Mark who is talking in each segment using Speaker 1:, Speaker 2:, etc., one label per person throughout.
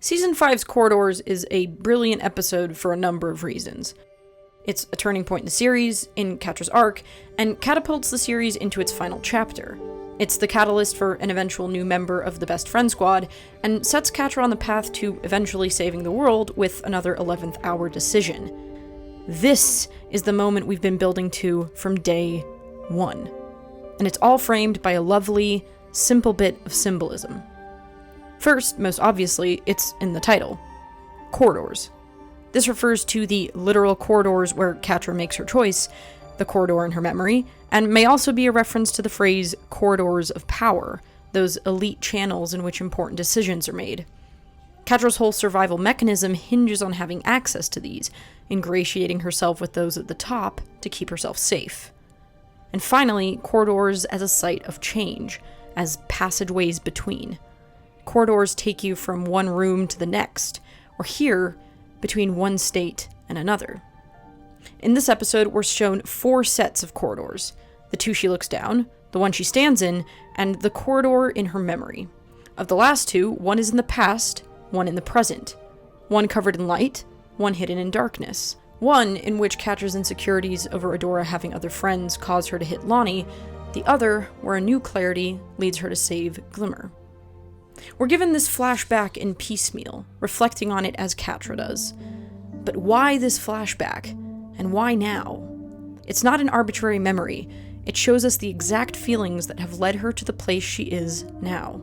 Speaker 1: Season 5's Corridors is a brilliant episode for a number of reasons. It's a turning point in the series, in Catra's arc, and catapults the series into its final chapter. It's the catalyst for an eventual new member of the Best Friend Squad, and sets Catra on the path to eventually saving the world with another 11th hour decision. This is the moment we've been building to from day one. And it's all framed by a lovely, simple bit of symbolism. First, most obviously, it's in the title. Corridors. This refers to the literal corridors where Catra makes her choice, the corridor in her memory, and may also be a reference to the phrase corridors of power, those elite channels in which important decisions are made. Catra's whole survival mechanism hinges on having access to these, ingratiating herself with those at the top to keep herself safe. And finally, corridors as a site of change, as passageways between. Corridors take you from one room to the next, or here, between one state and another. In this episode, we're shown 4 sets of corridors. The 2 she looks down, the one she stands in, and the corridor in her memory. Of the last 2, one is in the past, one in the present. One covered in light, one hidden in darkness. One in which Catra's insecurities over Adora having other friends cause her to hit Lonnie, the other where a new clarity leads her to save Glimmer. We're given this flashback in piecemeal, reflecting on it as Catra does. But why this flashback? And why now? It's not an arbitrary memory. It shows us the exact feelings that have led her to the place she is now.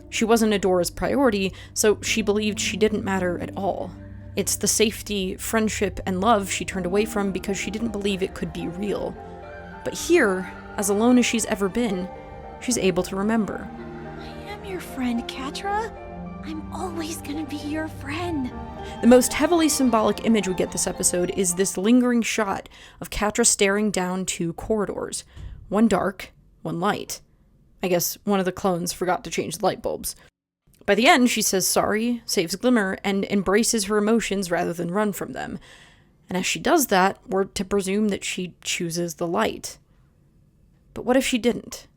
Speaker 1: She wasn't Adora's priority, so she believed she didn't matter at all. It's the safety, friendship, and love she turned away from because she didn't believe it could be real. But here, as alone as she's ever been, she's able to remember.
Speaker 2: I am your friend, Catra. I'm always gonna be your friend.
Speaker 1: The most heavily symbolic image we get this episode is this lingering shot of Catra staring down 2 corridors. One dark, one light. I guess one of the clones forgot to change the light bulbs. By the end, she says sorry, saves Glimmer, and embraces her emotions rather than run from them. And as she does that, we're to presume that she chooses the light. But what if she didn't?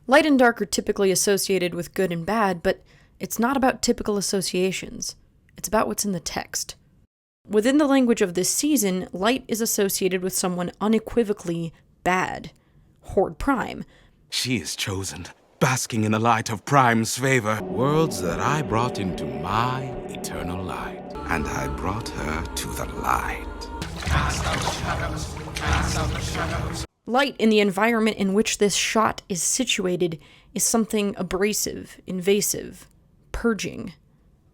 Speaker 1: Light and dark are typically associated with good and bad, but it's not about typical associations. It's about what's in the text. Within the language of this season, light is associated with someone unequivocally bad. Horde Prime.
Speaker 3: She is chosen, basking in the light of Prime's favor. Worlds that I brought into my eternal light. And I brought her to the light. Cast out the shadows, cast out the shadows.
Speaker 1: Light in the environment in which this shot is situated is something abrasive, invasive, purging.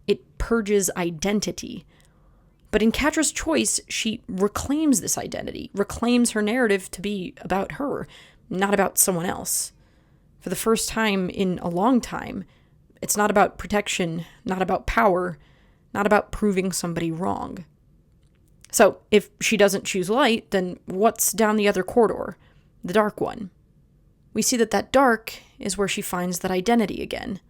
Speaker 1: It purges identity. But in Catra's choice, she reclaims this identity, reclaims her narrative to be about her, not about someone else. For the first time in a long time, it's not about protection, not about power, not about proving somebody wrong. So, if she doesn't choose light, then what's down the other corridor? The dark one. We see that dark is where she finds that identity again.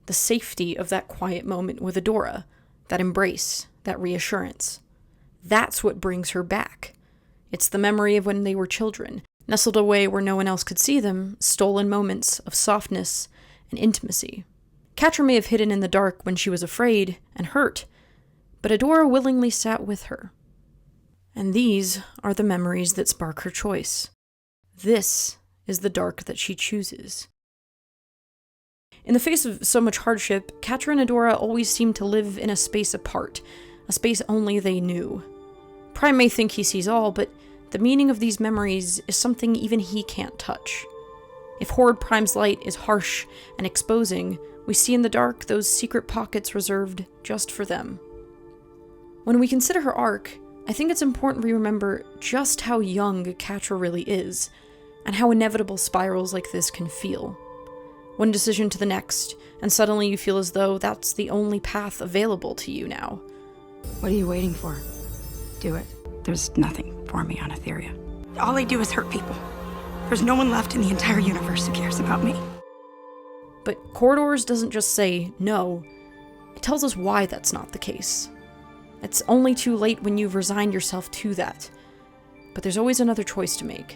Speaker 1: The safety of that quiet moment with Adora, that embrace, that reassurance. That's what brings her back. It's the memory of when they were children, nestled away where no one else could see them, stolen moments of softness and intimacy. Catra may have hidden in the dark when she was afraid and hurt, but Adora willingly sat with her. And these are the memories that spark her choice. This is the dark that she chooses. In the face of so much hardship, Catra and Adora always seem to live in a space apart, a space only they knew. Prime may think he sees all, but the meaning of these memories is something even he can't touch. If Horde Prime's light is harsh and exposing, we see in the dark those secret pockets reserved just for them. When we consider her arc, I think it's important we remember just how young Catra really is, and how inevitable spirals like this can feel. One decision to the next, and suddenly you feel as though that's the only path available to you now.
Speaker 4: What are you waiting for? Do it. There's nothing for me on Etheria. All I do is hurt people. There's no one left in the entire universe who cares about me.
Speaker 1: But Corridors doesn't just say no, it tells us why that's not the case. It's only too late when you've resigned yourself to that, but there's always another choice to make.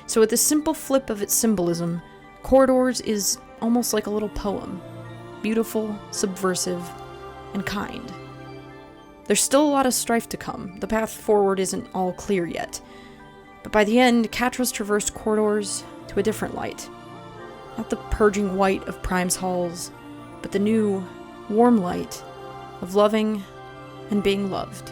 Speaker 1: So with this simple flip of its symbolism, Corridors is almost like a little poem. beautiful, subversive, and kind. There's still a lot of strife to come. The path forward isn't all clear yet. But by the end, Catra's traversed corridors to a different light. Not the purging white of Prime's halls, but the new, warm light of loving and being loved.